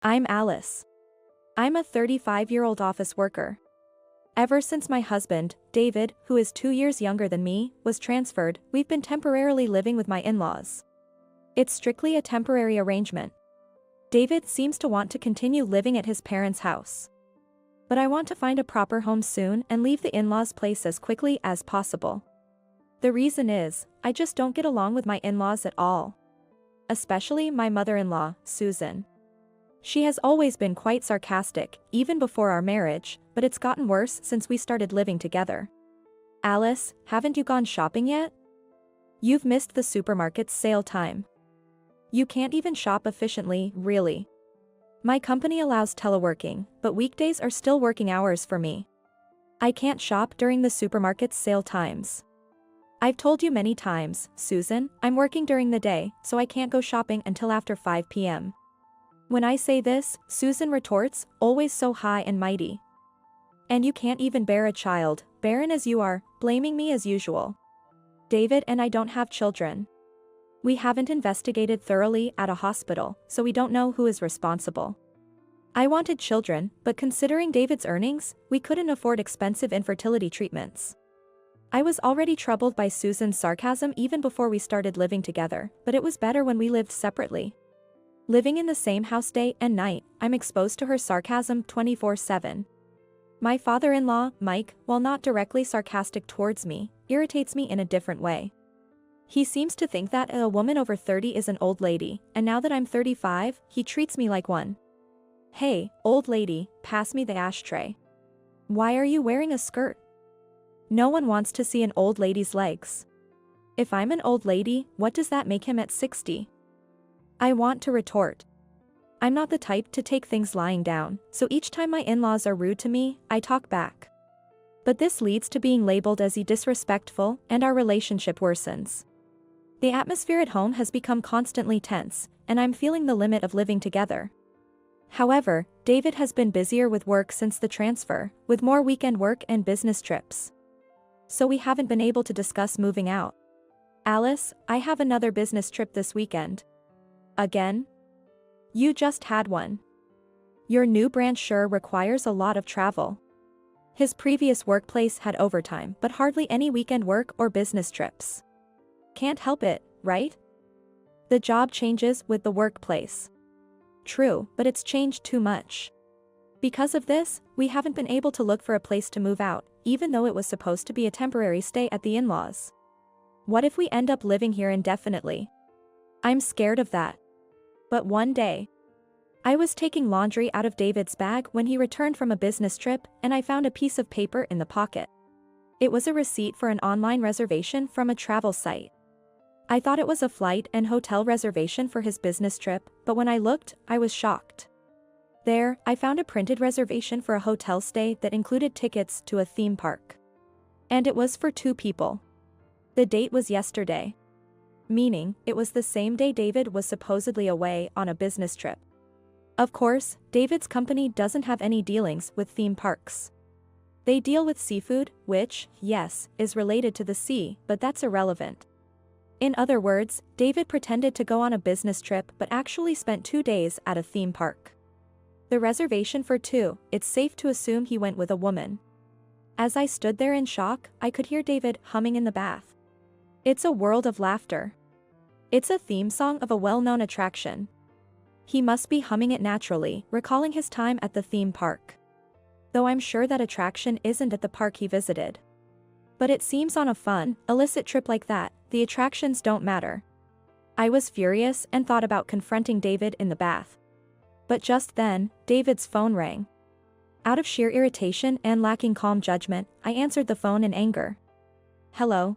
I'm Alice. I'm a 35-year-old office worker. Ever since my husband, David, who is 2 years younger than me, was transferred, we've been temporarily living with my in-laws. It's strictly a temporary arrangement. David seems to want to continue living at his parents' house. But I want to find a proper home soon and leave the in-laws' place as quickly as possible. The reason is, I just don't get along with my in-laws at all. Especially my mother-in-law, Susan. She has always been quite sarcastic, even before our marriage, but it's gotten worse since we started living together. Alice, haven't you gone shopping yet? You've missed the supermarket's sale time. You can't even shop efficiently, really. My company allows teleworking, but weekdays are still working hours for me. I can't shop during the supermarket's sale times. I've told you many times, Susan, I'm working during the day, so I can't go shopping until after 5 p.m. When I say this, Susan retorts, always so high and mighty. And you can't even bear a child, barren as you are, blaming me as usual. David and I don't have children. We haven't investigated thoroughly at a hospital, so we don't know who is responsible. I wanted children, but considering David's earnings, we couldn't afford expensive infertility treatments. I was already troubled by Susan's sarcasm even before we started living together, but it was better when we lived separately. Living in the same house day and night, I'm exposed to her sarcasm 24/7. My father-in-law, Mike, while not directly sarcastic towards me, irritates me in a different way. He seems to think that a woman over 30 is an old lady, and now that I'm 35, he treats me like one. Hey, old lady, pass me the ashtray. Why are you wearing a skirt? No one wants to see an old lady's legs. If I'm an old lady, what does that make him at 60? I want to retort. I'm not the type to take things lying down, so each time my in-laws are rude to me, I talk back. But this leads to being labeled as disrespectful, and our relationship worsens. The atmosphere at home has become constantly tense, and I'm feeling the limit of living together. However, David has been busier with work since the transfer, with more weekend work and business trips. So we haven't been able to discuss moving out. Alice, I have another business trip this weekend. Again? You just had one. Your new branch sure requires a lot of travel. His previous workplace had overtime but hardly any weekend work or business trips. Can't help it, right? The job changes with the workplace. True, but it's changed too much. Because of this, we haven't been able to look for a place to move out, even though it was supposed to be a temporary stay at the in-laws. What if we end up living here indefinitely? I'm scared of that. But one day, I was taking laundry out of David's bag when he returned from a business trip, and I found a piece of paper in the pocket. It was a receipt for an online reservation from a travel site. I thought it was a flight and hotel reservation for his business trip, but when I looked, I was shocked. There, I found a printed reservation for a hotel stay that included tickets to a theme park. And it was for 2 people. The date was yesterday. Meaning, it was the same day David was supposedly away on a business trip. Of course, David's company doesn't have any dealings with theme parks. They deal with seafood, which, yes, is related to the sea, but that's irrelevant. In other words, David pretended to go on a business trip but actually spent 2 days at a theme park. The reservation for 2, it's safe to assume he went with a woman. As I stood there in shock, I could hear David humming in the bath. It's a world of laughter. It's a theme song of a well-known attraction. He must be humming it naturally, recalling his time at the theme park. Though I'm sure that attraction isn't at the park he visited. But it seems on a fun, illicit trip like that, the attractions don't matter. I was furious and thought about confronting David in the bath. But just then, David's phone rang. Out of sheer irritation and lacking calm judgment, I answered the phone in anger. Hello?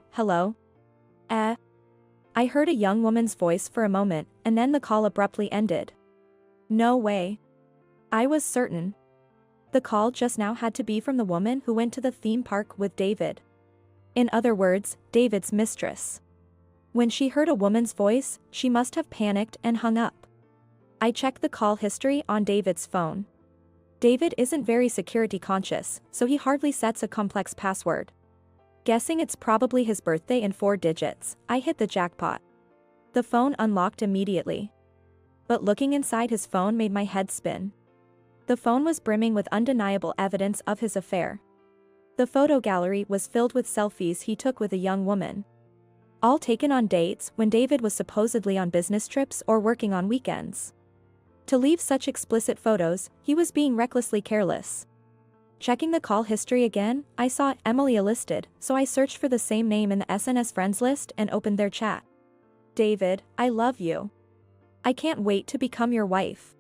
I heard a young woman's voice for a moment, and then the call abruptly ended. No way. I was certain. The call just now had to be from the woman who went to the theme park with David. In other words, David's mistress. When she heard a woman's voice, she must have panicked and hung up. I checked the call history on David's phone. David isn't very security conscious, so he hardly sets a complex password. Guessing it's probably his birthday in 4 digits, I hit the jackpot. The phone unlocked immediately. but looking inside his phone made my head spin. The phone was brimming with undeniable evidence of his affair. The photo gallery was filled with selfies he took with a young woman, all taken on dates when David was supposedly on business trips or working on weekends. To leave such explicit photos, he was being recklessly careless. Checking the call history again, I saw Emily listed, so I searched for the same name in the SNS friends list and opened their chat. David, I love you. I can't wait to become your wife.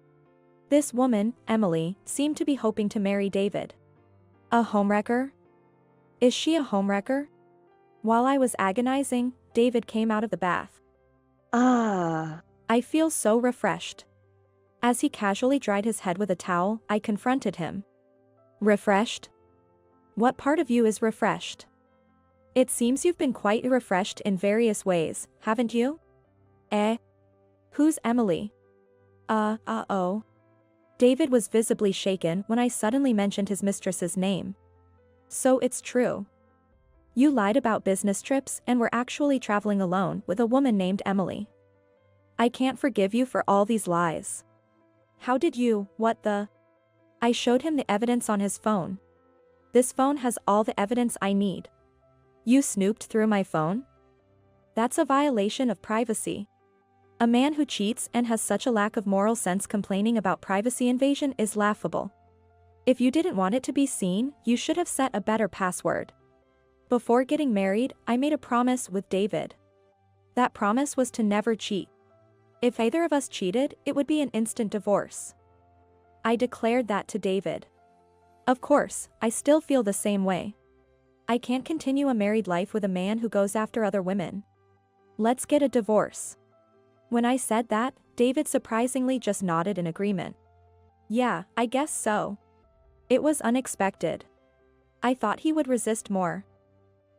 This woman, Emily, seemed to be hoping to marry David. A homewrecker? Is she a homewrecker? While I was agonizing, David came out of the bath. I feel so refreshed. As he casually dried his head with a towel, I confronted him. Refreshed? What part of you is refreshed? It seems you've been quite refreshed in various ways, haven't you? Who's Emily? Oh. David was visibly shaken when I suddenly mentioned his mistress's name. So it's true. You lied about business trips and were actually traveling alone with a woman named Emily. I can't forgive you for all these lies. How did you, what the? I showed him the evidence on his phone. This phone has all the evidence I need. You snooped through my phone? That's a violation of privacy. A man who cheats and has such a lack of moral sense complaining about privacy invasion is laughable. If you didn't want it to be seen, you should have set a better password. Before getting married, I made a promise with David. That promise was to never cheat. If either of us cheated, it would be an instant divorce. I declared that to David. Of course, I still feel the same way. I can't continue a married life with a man who goes after other women. Let's get a divorce. When I said that, David surprisingly just nodded in agreement. Yeah, I guess so. It was unexpected. I thought he would resist more.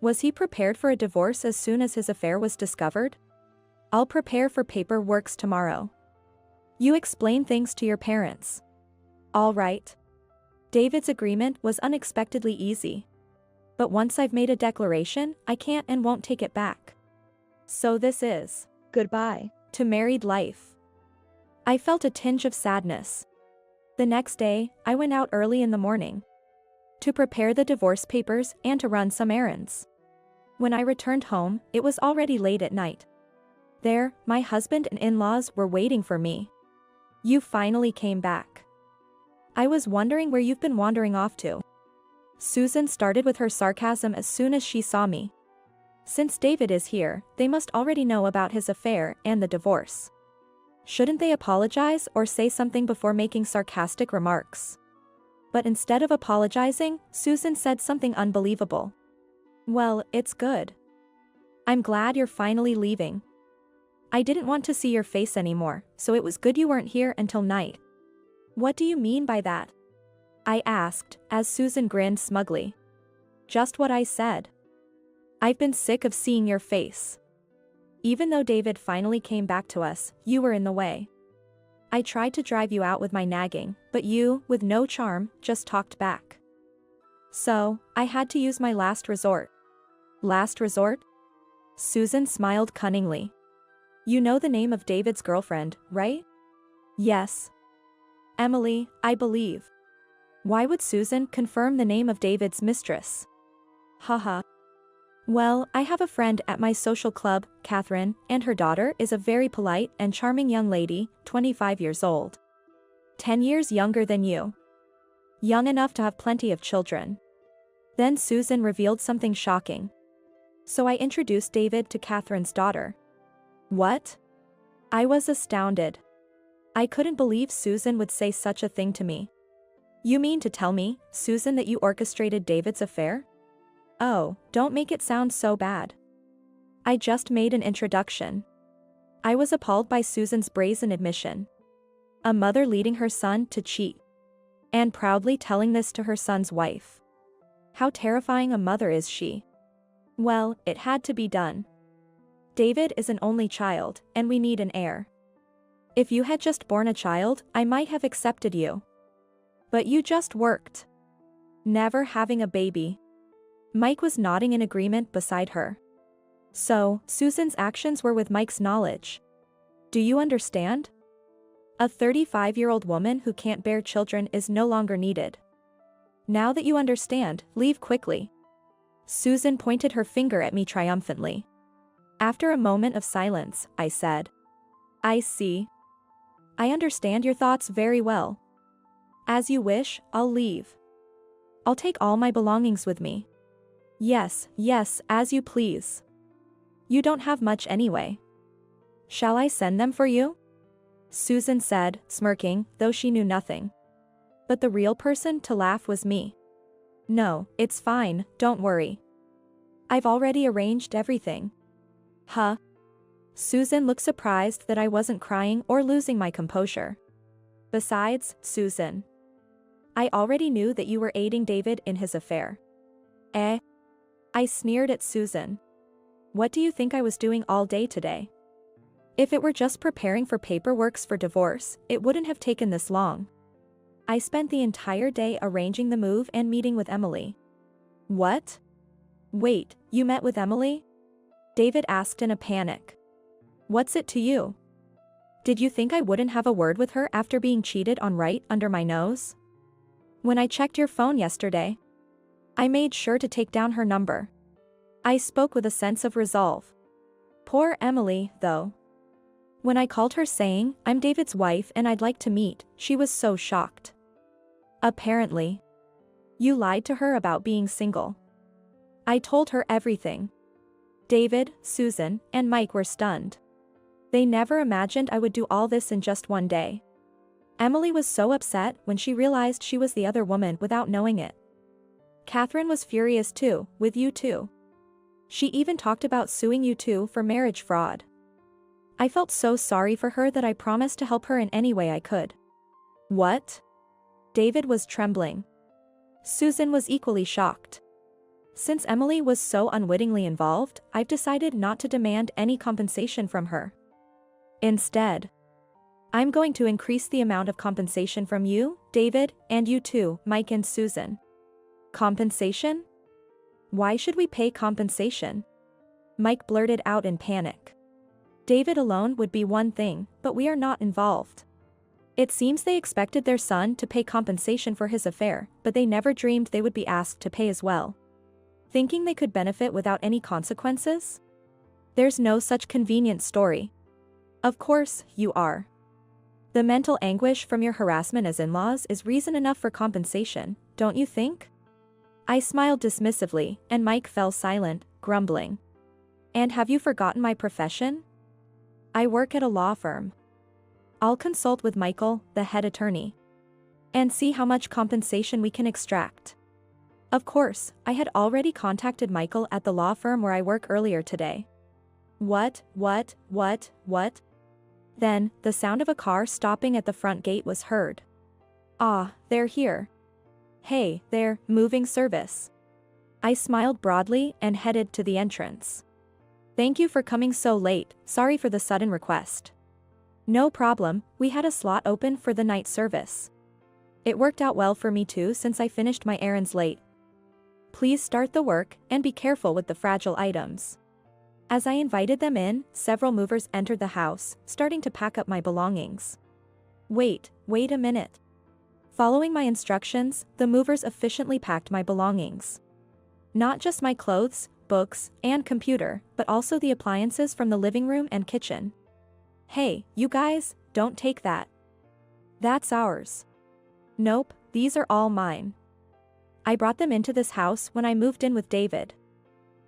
Was he prepared for a divorce as soon as his affair was discovered? I'll prepare for paperwork tomorrow. You explain things to your parents. All right. David's agreement was unexpectedly easy. But once I've made a declaration, I can't and won't take it back. So this is goodbye to married life. I felt a tinge of sadness. The next day, I went out early in the morning to prepare the divorce papers and to run some errands. When I returned home, it was already late at night. There, my husband and in-laws were waiting for me. You finally came back. I was wondering where you've been wandering off to. Susan started with her sarcasm as soon as she saw me. Since David is here, they must already know about his affair and the divorce. Shouldn't they apologize or say something before making sarcastic remarks? But instead of apologizing, Susan said something unbelievable. Well, it's good. I'm glad you're finally leaving. I didn't want to see your face anymore, so it was good you weren't here until night. What do you mean by that? I asked, as Susan grinned smugly. Just what I said. I've been sick of seeing your face. Even though David finally came back to us, you were in the way. I tried to drive you out with my nagging, but you, with no charm, just talked back. So, I had to use my last resort. Last resort? Susan smiled cunningly. You know the name of David's girlfriend, right? Yes. Emily, I believe. Why would Susan confirm the name of David's mistress? Haha. Well, I have a friend at my social club, Catherine, and her daughter is a very polite and charming young lady, 25 years old. 10 years younger than you. Young enough to have plenty of children. Then Susan revealed something shocking. So I introduced David to Catherine's daughter. What? I was astounded. I couldn't believe Susan would say such a thing to me. You mean to tell me, Susan, that you orchestrated David's affair? Oh, don't make it sound so bad. I just made an introduction. I was appalled by Susan's brazen admission. A mother leading her son to cheat. And proudly telling this to her son's wife. How terrifying a mother is she. Well, it had to be done. David is an only child, and we need an heir. If you had just born a child, I might have accepted you. But you just worked. Never having a baby. Mike was nodding in agreement beside her. So, Susan's actions were with Mike's knowledge. Do you understand? A 35-year-old woman who can't bear children is no longer needed. Now that you understand, leave quickly. Susan pointed her finger at me triumphantly. After a moment of silence, I said, I see. I understand your thoughts very well. As you wish, I'll leave. I'll take all my belongings with me. Yes, yes, as you please. You don't have much anyway. Shall I send them for you? Susan said, smirking, though she knew nothing. But the real person to laugh was me. No, it's fine, don't worry. I've already arranged everything. Huh? Susan looked surprised that I wasn't crying or losing my composure. Besides, Susan, I already knew that you were aiding David in his affair. Eh? I sneered at Susan. What do you think I was doing all day today? If it were just preparing for paperwork for divorce, it wouldn't have taken this long. I spent the entire day arranging the move and meeting with Emily. What? Wait, you met with Emily? David asked in a panic. What's it to you? Did you think I wouldn't have a word with her after being cheated on right under my nose? When I checked your phone yesterday, I made sure to take down her number. I spoke with a sense of resolve. Poor Emily, though. When I called her saying, I'm David's wife and I'd like to meet, she was so shocked. Apparently. You lied to her about being single. I told her everything. David, Susan, and Mike were stunned. They never imagined I would do all this in just one day. Emily was so upset when she realized she was the other woman without knowing it. Catherine was furious too, with you too. She even talked about suing you two for marriage fraud. I felt so sorry for her that I promised to help her in any way I could. What? David was trembling. Susan was equally shocked. Since Emily was so unwittingly involved, I've decided not to demand any compensation from her. Instead, I'm going to increase the amount of compensation from you, David, and you too, Mike and Susan. Compensation? Why should we pay compensation? Mike blurted out in panic. David alone would be one thing, but we are not involved. It seems they expected their son to pay compensation for his affair, but they never dreamed they would be asked to pay as well. Thinking they could benefit without any consequences? There's no such convenient story. Of course, you are. The mental anguish from your harassment as in-laws is reason enough for compensation, don't you think? I smiled dismissively, and Mike fell silent, grumbling. And have you forgotten my profession? I work at a law firm. I'll consult with Michael, the head attorney, and see how much compensation we can extract. Of course, I had already contacted Michael at the law firm where I work earlier today. What? Then, the sound of a car stopping at the front gate was heard. Ah, they're here. Hey, there, moving service. I smiled broadly and headed to the entrance. Thank you for coming so late, sorry for the sudden request. No problem, we had a slot open for the night service. It worked out well for me too since I finished my errands late. Please start the work, and be careful with the fragile items. As I invited them in, several movers entered the house, starting to pack up my belongings. Wait a minute. Following my instructions, the movers efficiently packed my belongings. Not just my clothes, books, and computer, but also the appliances from the living room and kitchen. Hey, you guys, don't take that. That's ours. Nope, these are all mine. I brought them into this house when I moved in with David.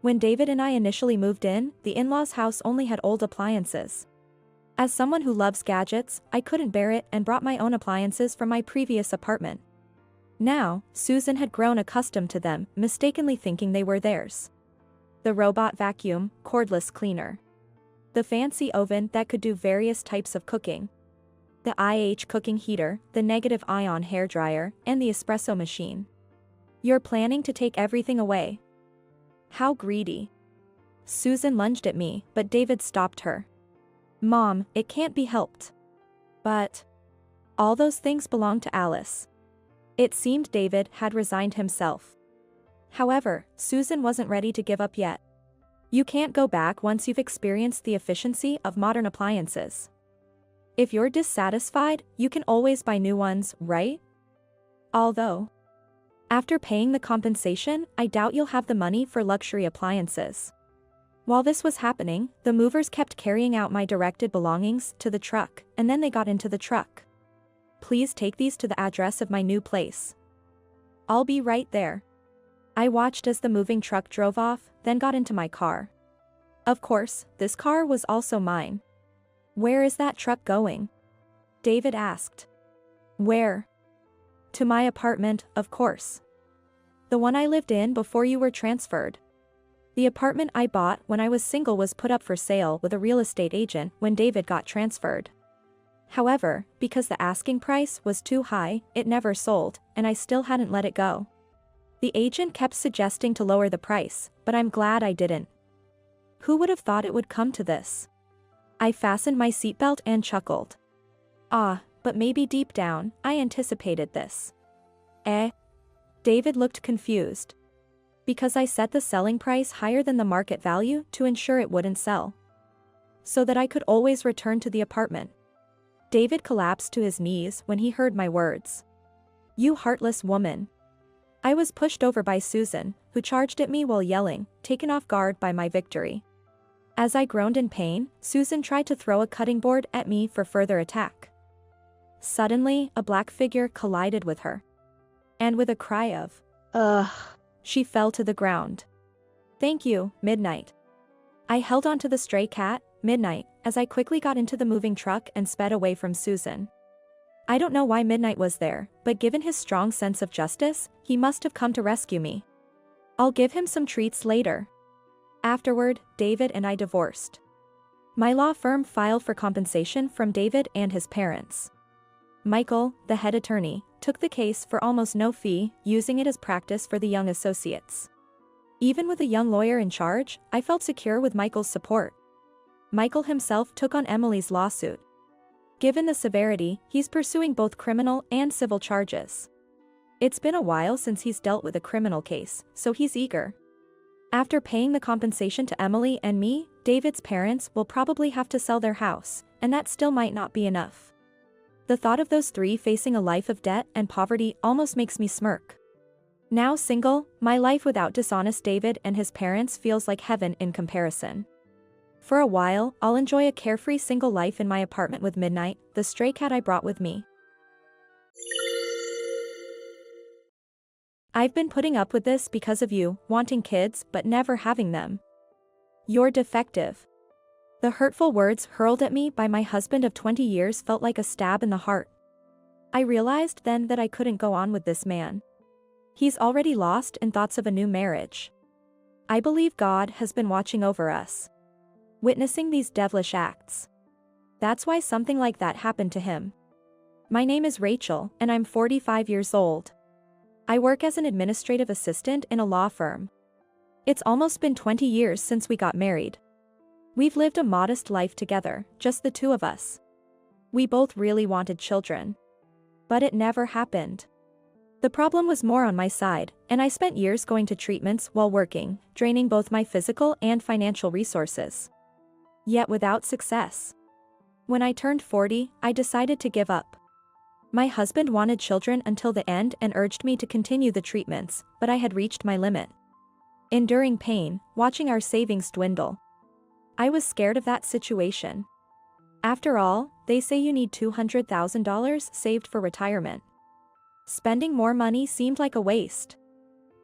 When David and I initially moved in, the in-laws' house only had old appliances. As someone who loves gadgets, I couldn't bear it and brought my own appliances from my previous apartment. Now, Susan had grown accustomed to them, mistakenly thinking they were theirs. The robot vacuum, cordless cleaner. The fancy oven that could do various types of cooking. The IH cooking heater, the negative ion hairdryer, and the espresso machine. You're planning to take everything away. How greedy. Susan lunged at me, but David stopped her. Mom, it can't be helped. But all those things belong to Alice. It seemed David had resigned himself. However, Susan wasn't ready to give up yet. You can't go back once you've experienced the efficiency of modern appliances. If you're dissatisfied, you can always buy new ones, right? Although, after paying the compensation, I doubt you'll have the money for luxury appliances. While this was happening, the movers kept carrying out my directed belongings to the truck, and then they got into the truck. Please take these to the address of my new place. I'll be right there. I watched as the moving truck drove off, then got into my car. Of course, this car was also mine. Where is that truck going? David asked. Where? To my apartment, of course. The one I lived in before you were transferred. The apartment I bought when I was single was put up for sale with a real estate agent when David got transferred. However, because the asking price was too high, it never sold, and I still hadn't let it go. The agent kept suggesting to lower the price, but I'm glad I didn't. Who would have thought it would come to this? I fastened my seatbelt and chuckled. But maybe deep down, I anticipated this. David looked confused. Because I set the selling price higher than the market value to ensure it wouldn't sell. So that I could always return to the apartment. David collapsed to his knees when he heard my words. You heartless woman. I was pushed over by Susan, who charged at me while yelling, taken off guard by my victory. As I groaned in pain, Susan tried to throw a cutting board at me for further attack. Suddenly, a black figure collided with her. And with a cry of, ugh, she fell to the ground. Thank you, Midnight. I held onto the stray cat, Midnight, as I quickly got into the moving truck and sped away from Susan. I don't know why Midnight was there, but given his strong sense of justice, he must have come to rescue me. I'll give him some treats later. Afterward, David and I divorced. My law firm filed for compensation from David and his parents. Michael, the head attorney, took the case for almost no fee, using it as practice for the young associates. Even with a young lawyer in charge, I felt secure with Michael's support. Michael himself took on Emily's lawsuit. Given the severity, he's pursuing both criminal and civil charges. It's been a while since he's dealt with a criminal case, so he's eager. After paying the compensation to Emily and me, David's parents will probably have to sell their house, and that still might not be enough. The thought of those three facing a life of debt and poverty almost makes me smirk. Now single, my life without dishonest David and his parents feels like heaven in comparison. For a while, I'll enjoy a carefree single life in my apartment with Midnight, the stray cat I brought with me. I've been putting up with this because of you, wanting kids but never having them. You're defective. The hurtful words hurled at me by my husband of 20 years felt like a stab in the heart. I realized then that I couldn't go on with this man. He's already lost in thoughts of a new marriage. I believe God has been watching over us, witnessing these devilish acts. That's why something like that happened to him. My name is Rachel, and I'm 45 years old. I work as an administrative assistant in a law firm. It's almost been 20 years since we got married. We've lived a modest life together, just the two of us. We both really wanted children. But it never happened. The problem was more on my side, and I spent years going to treatments while working, draining both my physical and financial resources. Yet without success. When I turned 40, I decided to give up. My husband wanted children until the end and urged me to continue the treatments, but I had reached my limit. Enduring pain, watching our savings dwindle. I was scared of that situation. After all, they say you need $200,000 saved for retirement. Spending more money seemed like a waste.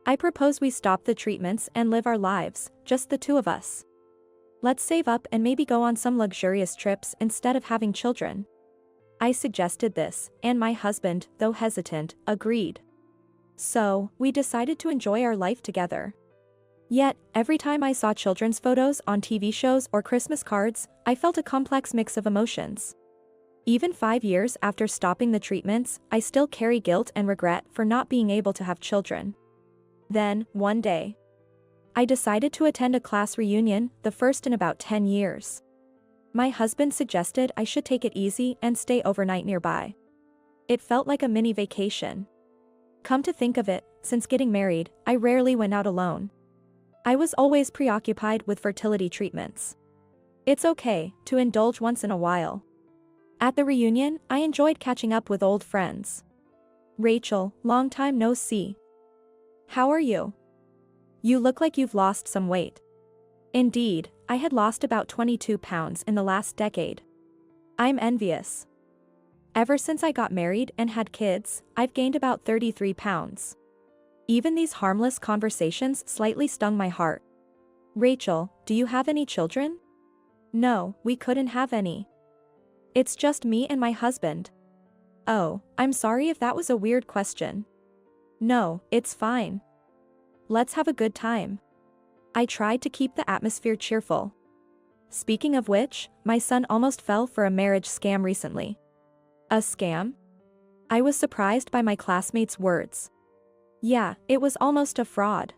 I propose we stop the treatments and live our lives, just the two of us. Let's save up and maybe go on some luxurious trips instead of having children. I suggested this, and my husband, though hesitant, agreed. So, we decided to enjoy our life together. Yet, every time I saw children's photos on TV shows or Christmas cards, I felt a complex mix of emotions. Even 5 years after stopping the treatments, I still carry guilt and regret for not being able to have children. Then, one day, I decided to attend a class reunion, the first in about 10 years. My husband suggested I should take it easy and stay overnight nearby. It felt like a mini vacation. Come to think of it, since getting married, I rarely went out alone. I was always preoccupied with fertility treatments. It's okay to indulge once in a while. At the reunion, I enjoyed catching up with old friends. Rachel, long time no see. How are you? You look like you've lost some weight. Indeed, I had lost about 22 pounds in the last decade. I'm envious. Ever since I got married and had kids, I've gained about 33 pounds. Even these harmless conversations slightly stung my heart. Rachel, do you have any children? No, we couldn't have any. It's just me and my husband. Oh, I'm sorry if that was a weird question. No, it's fine. Let's have a good time. I tried to keep the atmosphere cheerful. Speaking of which, my son almost fell for a marriage scam recently. A scam? I was surprised by my classmate's words. Yeah, it was almost a fraud.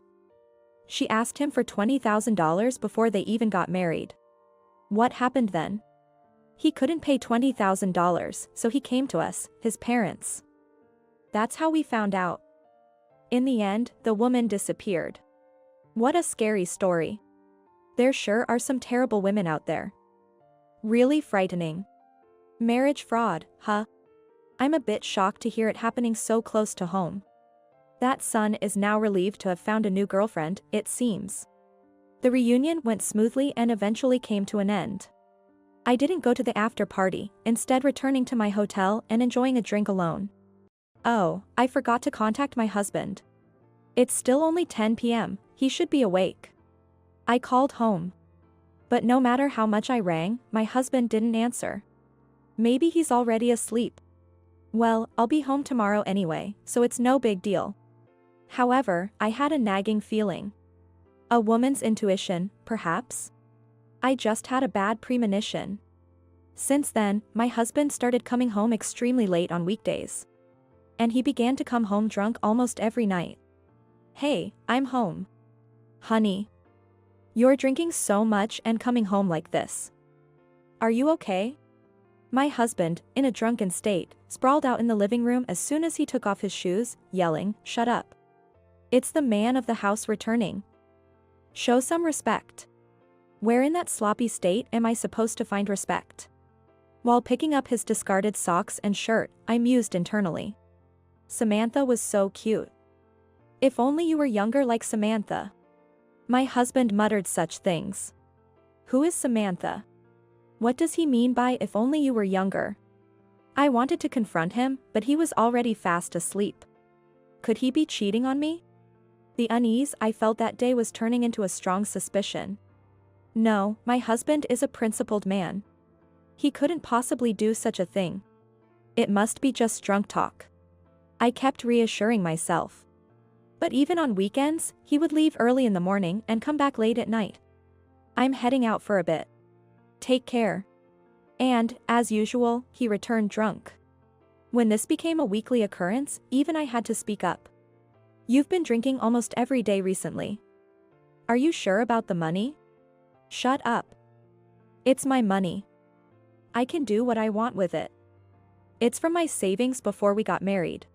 She asked him for $20,000 before they even got married. What happened then? He couldn't pay $20,000, so he came to us, his parents. That's how we found out. In the end, the woman disappeared. What a scary story. There sure are some terrible women out there. Really frightening. Marriage fraud, huh? I'm a bit shocked to hear it happening so close to home. That son is now relieved to have found a new girlfriend, it seems. The reunion went smoothly and eventually came to an end. I didn't go to the after party, instead returning to my hotel and enjoying a drink alone. Oh, I forgot to contact my husband. It's still only 10 p.m., he should be awake. I called home. But no matter how much I rang, my husband didn't answer. Maybe he's already asleep. Well, I'll be home tomorrow anyway, so it's no big deal. However, I had a nagging feeling. A woman's intuition, perhaps? I just had a bad premonition. Since then, my husband started coming home extremely late on weekdays. And he began to come home drunk almost every night. Hey, I'm home. Honey. You're drinking so much and coming home like this. Are you okay? My husband, in a drunken state, sprawled out in the living room as soon as he took off his shoes, yelling, "Shut up. It's the man of the house returning. Show some respect." Where in that sloppy state am I supposed to find respect? While picking up his discarded socks and shirt, I mused internally. Samantha was so cute. If only you were younger like Samantha. My husband muttered such things. Who is Samantha? What does he mean by if only you were younger? I wanted to confront him, but he was already fast asleep. Could he be cheating on me? The unease I felt that day was turning into a strong suspicion. No, my husband is a principled man. He couldn't possibly do such a thing. It must be just drunk talk. I kept reassuring myself. But even on weekends, he would leave early in the morning and come back late at night. I'm heading out for a bit. Take care. And, as usual, he returned drunk. When this became a weekly occurrence, even I had to speak up. You've been drinking almost every day recently. Are you sure about the money? Shut up. It's my money. I can do what I want with it. It's from my savings before we got married.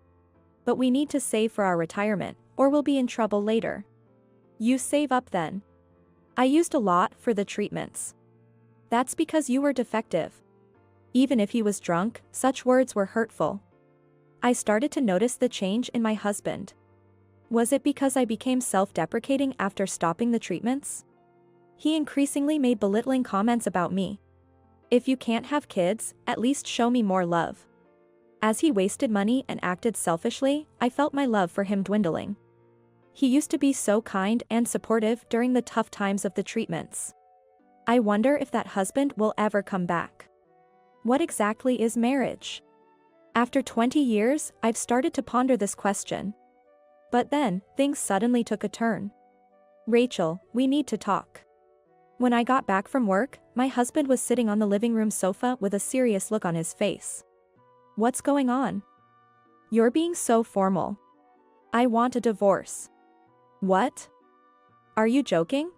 But we need to save for our retirement, or we'll be in trouble later. You save up then. I used a lot for the treatments. That's because you were defective. Even if he was drunk, such words were hurtful. I started to notice the change in my husband. Was it because I became self-deprecating after stopping the treatments? He increasingly made belittling comments about me. If you can't have kids, at least show me more love. As he wasted money and acted selfishly, I felt my love for him dwindling. He used to be so kind and supportive during the tough times of the treatments. I wonder if that husband will ever come back. What exactly is marriage? After 20 years, I've started to ponder this question. But then, things suddenly took a turn. Rachel, we need to talk. When I got back from work, my husband was sitting on the living room sofa with a serious look on his face. What's going on? You're being so formal. I want a divorce. What? Are you joking?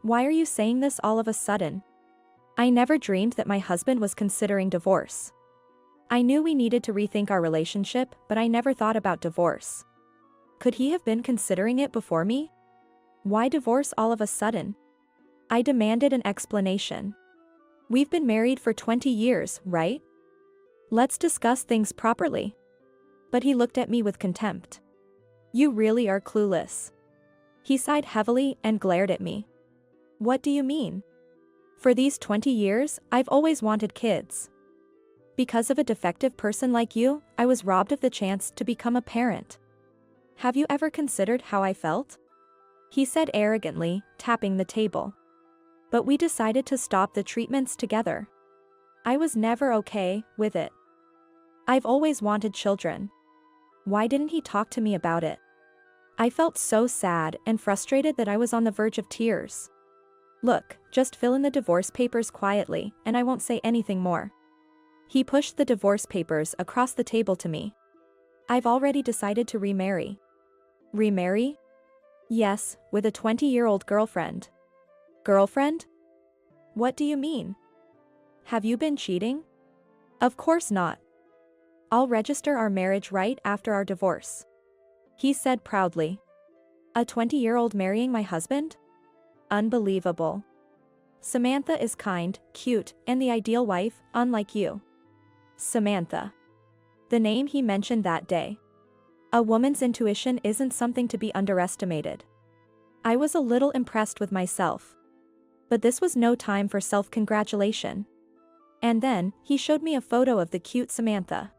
Why are you saying this all of a sudden? I never dreamed that my husband was considering divorce. I knew we needed to rethink our relationship, but I never thought about divorce. Could he have been considering it before me? Why divorce all of a sudden? I demanded an explanation. We've been married for 20 years, right? Let's discuss things properly. But he looked at me with contempt. You really are clueless. He sighed heavily and glared at me. What do you mean? For these 20 years, I've always wanted kids. Because of a defective person like you, I was robbed of the chance to become a parent. Have you ever considered how I felt? He said arrogantly, tapping the table. But we decided to stop the treatments together. I was never okay with it. I've always wanted children. Why didn't he talk to me about it? I felt so sad and frustrated that I was on the verge of tears. Look, just fill in the divorce papers quietly, and I won't say anything more. He pushed the divorce papers across the table to me. I've already decided to remarry. Remarry? Yes, with a 20-year-old girlfriend. Girlfriend? What do you mean? Have you been cheating? Of course not. I'll register our marriage right after our divorce. He said proudly. A 20-year-old marrying my husband? Unbelievable. Samantha is kind, cute, and the ideal wife, unlike you. Samantha. The name he mentioned that day. A woman's intuition isn't something to be underestimated. I was a little impressed with myself. But this was no time for self-congratulation. And then, he showed me a photo of the cute Samantha.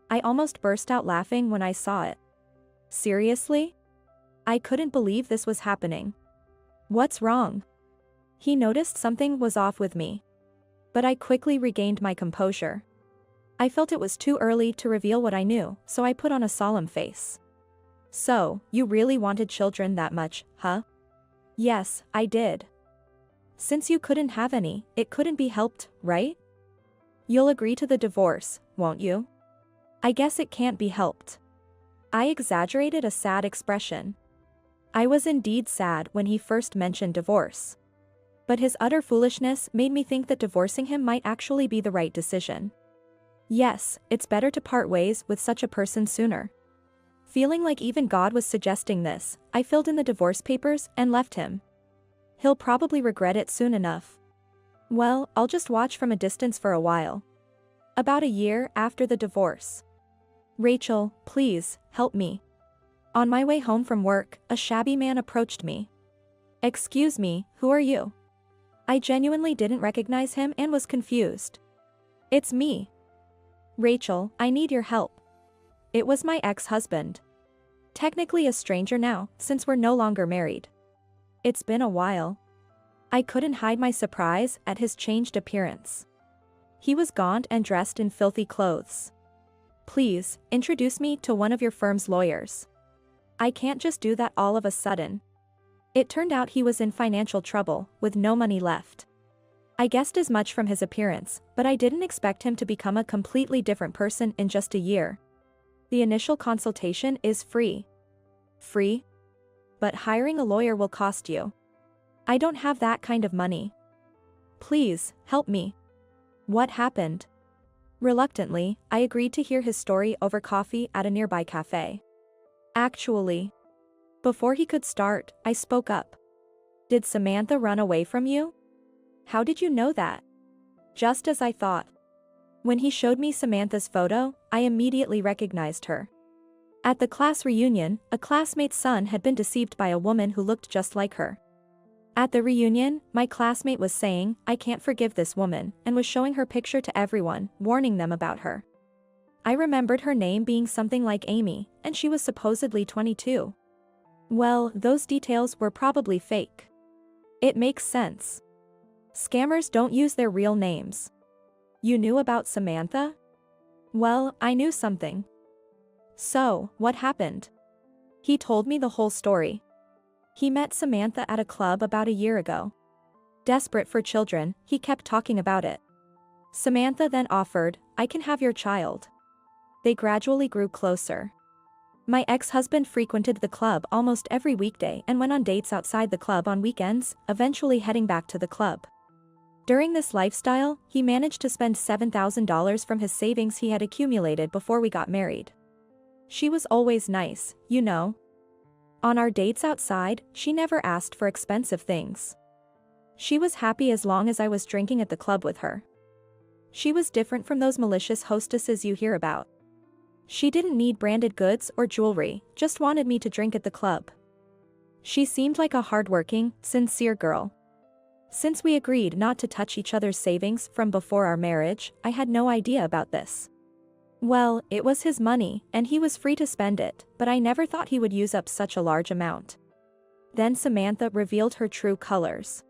I almost burst out laughing when I saw it. Seriously? I couldn't believe this was happening. What's wrong? He noticed something was off with me. But I quickly regained my composure. I felt it was too early to reveal what I knew, so I put on a solemn face. So, you really wanted children that much, huh? Yes, I did. Since you couldn't have any, it couldn't be helped, right? You'll agree to the divorce, won't you? I guess it can't be helped. I exaggerated a sad expression. I was indeed sad when he first mentioned divorce. But his utter foolishness made me think that divorcing him might actually be the right decision. Yes, it's better to part ways with such a person sooner. Feeling like even God was suggesting this, I filled in the divorce papers and left him. He'll probably regret it soon enough. Well, I'll just watch from a distance for a while. About a year after the divorce. Rachel, please, help me. On my way home from work, a shabby man approached me. Excuse me, who are you? I genuinely didn't recognize him and was confused. It's me. Rachel, I need your help. It was my ex-husband. Technically a stranger now, since we're no longer married. It's been a while. I couldn't hide my surprise at his changed appearance. He was gaunt and dressed in filthy clothes. Please, introduce me to one of your firm's lawyers. I can't just do that all of a sudden. It turned out he was in financial trouble, with no money left. I guessed as much from his appearance, but I didn't expect him to become a completely different person in just a year. The initial consultation is free. Free? But hiring a lawyer will cost you. I don't have that kind of money. Please, help me. What happened? Reluctantly, I agreed to hear his story over coffee at a nearby cafe. Actually, before he could start, I spoke up. Did Samantha run away from you? How did you know that? Just as I thought. When he showed me Samantha's photo, I immediately recognized her. At the class reunion, a classmate's son had been deceived by a woman who looked just like her. At the reunion, my classmate was saying, I can't forgive this woman, and was showing her picture to everyone, warning them about her. I remembered her name being something like Amy, and she was supposedly 22. Well, those details were probably fake. It makes sense. Scammers don't use their real names. You knew about Samantha? Well, I knew something. So, what happened? He told me the whole story. He met Samantha at a club about a year ago. Desperate for children, he kept talking about it. Samantha then offered, I can have your child. They gradually grew closer. My ex-husband frequented the club almost every weekday and went on dates outside the club on weekends, eventually heading back to the club. During this lifestyle, he managed to spend $7,000 from his savings he had accumulated before we got married. She was always nice, you know. On our dates outside, she never asked for expensive things. She was happy as long as I was drinking at the club with her. She was different from those malicious hostesses you hear about. She didn't need branded goods or jewelry, just wanted me to drink at the club. She seemed like a hardworking, sincere girl. Since we agreed not to touch each other's savings from before our marriage, I had no idea about this. Well, it was his money, and he was free to spend it, but I never thought he would use up such a large amount. Then Samantha revealed her true colors.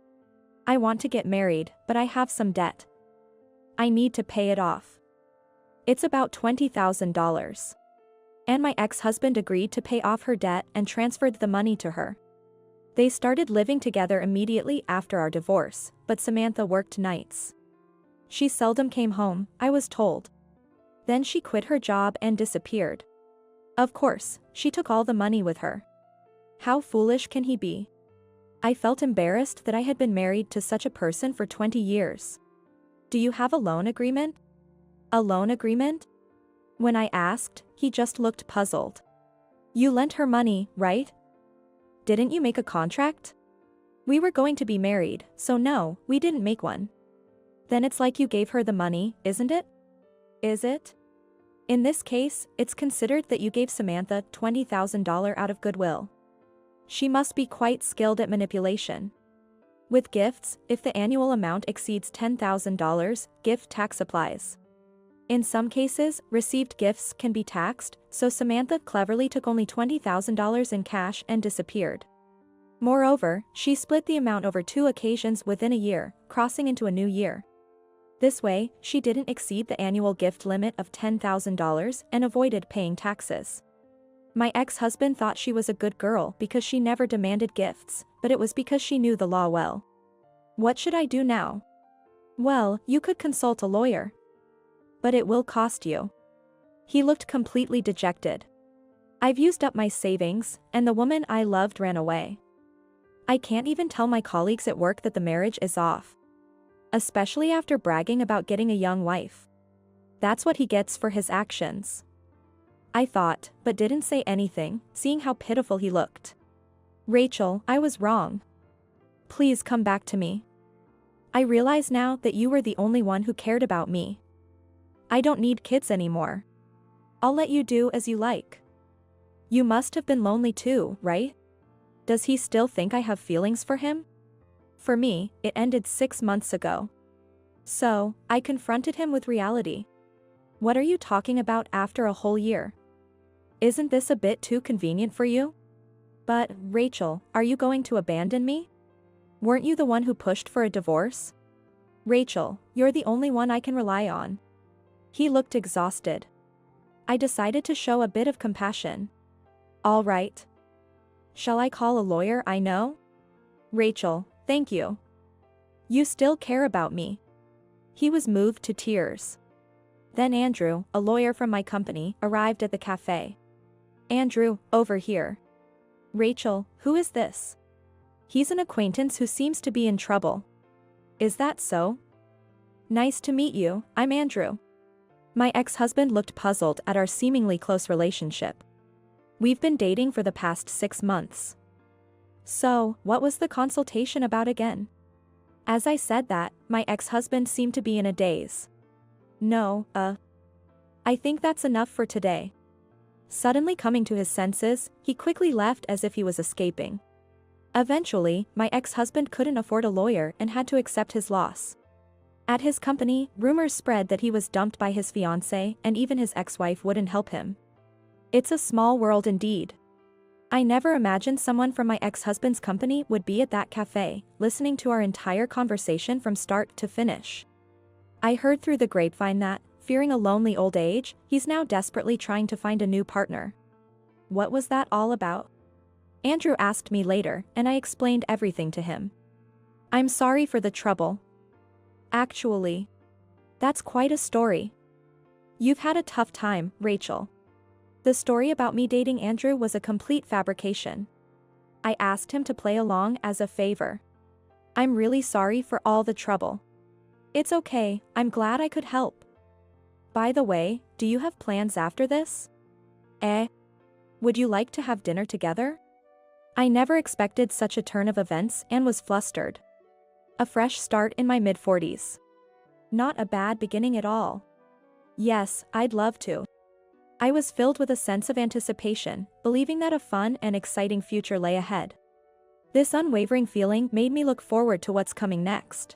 I want to get married, but I have some debt. I need to pay it off. It's about $20,000. And my ex-husband agreed to pay off her debt and transferred the money to her. They started living together immediately after our divorce, but Samantha worked nights. She seldom came home, I was told. Then she quit her job and disappeared. Of course, she took all the money with her. How foolish can he be? I felt embarrassed that I had been married to such a person for 20 years. Do you have a loan agreement? A loan agreement? When I asked, he just looked puzzled. You lent her money, right? Didn't you make a contract? We were going to be married, so no, we didn't make one. Then it's like you gave her the money, isn't it? Is it? In this case, it's considered that you gave Samantha $20,000 out of goodwill. She must be quite skilled at manipulation. With gifts, if the annual amount exceeds $10,000, gift tax applies. In some cases, received gifts can be taxed, so Samantha cleverly took only $20,000 in cash and disappeared. Moreover, she split the amount over 2 occasions within a year, crossing into a new year. This way, she didn't exceed the annual gift limit of $10,000 and avoided paying taxes. My ex-husband thought she was a good girl because she never demanded gifts, but it was because she knew the law well. What should I do now? Well, you could consult a lawyer. But it will cost you. He looked completely dejected. I've used up my savings, and the woman I loved ran away. I can't even tell my colleagues at work that the marriage is off. Especially after bragging about getting a young wife. That's what he gets for his actions. I thought, but didn't say anything, seeing how pitiful he looked. Rachel, I was wrong. Please come back to me. I realize now that you were the only one who cared about me. I don't need kids anymore. I'll let you do as you like. You must have been lonely too, right? Does he still think I have feelings for him? For me, it ended 6 months ago. So, I confronted him with reality. What are you talking about after a whole year? Isn't this a bit too convenient for you? But, Rachel, are you going to abandon me? Weren't you the one who pushed for a divorce? Rachel, you're the only one I can rely on. He looked exhausted. I decided to show a bit of compassion. All right. Shall I call a lawyer I know? Rachel, thank you. You still care about me. He was moved to tears. Then Andrew, a lawyer from my company, arrived at the cafe. Andrew, over here. Rachel, who is this? He's an acquaintance who seems to be in trouble. Is that so? Nice to meet you, I'm Andrew. My ex-husband looked puzzled at our seemingly close relationship. We've been dating for the past 6 months. So, what was the consultation about again? As I said that, my ex-husband seemed to be in a daze. No, I think that's enough for today. Suddenly coming to his senses, he quickly left as if he was escaping. Eventually, my ex-husband couldn't afford a lawyer and had to accept his loss. At his company, rumors spread that he was dumped by his fiancée and even his ex-wife wouldn't help him. It's a small world indeed. I never imagined someone from my ex-husband's company would be at that cafe, listening to our entire conversation from start to finish. I heard through the grapevine that, fearing a lonely old age, he's now desperately trying to find a new partner. What was that all about? Andrew asked me later, and I explained everything to him. I'm sorry for the trouble. Actually, that's quite a story. You've had a tough time, Rachel. The story about me dating Andrew was a complete fabrication. I asked him to play along as a favor. I'm really sorry for all the trouble. It's okay, I'm glad I could help. By the way, do you have plans after this? Would you like to have dinner together? I never expected such a turn of events and was flustered. A fresh start in my mid-40s. Not a bad beginning at all. Yes, I'd love to. I was filled with a sense of anticipation, believing that a fun and exciting future lay ahead. This unwavering feeling made me look forward to what's coming next.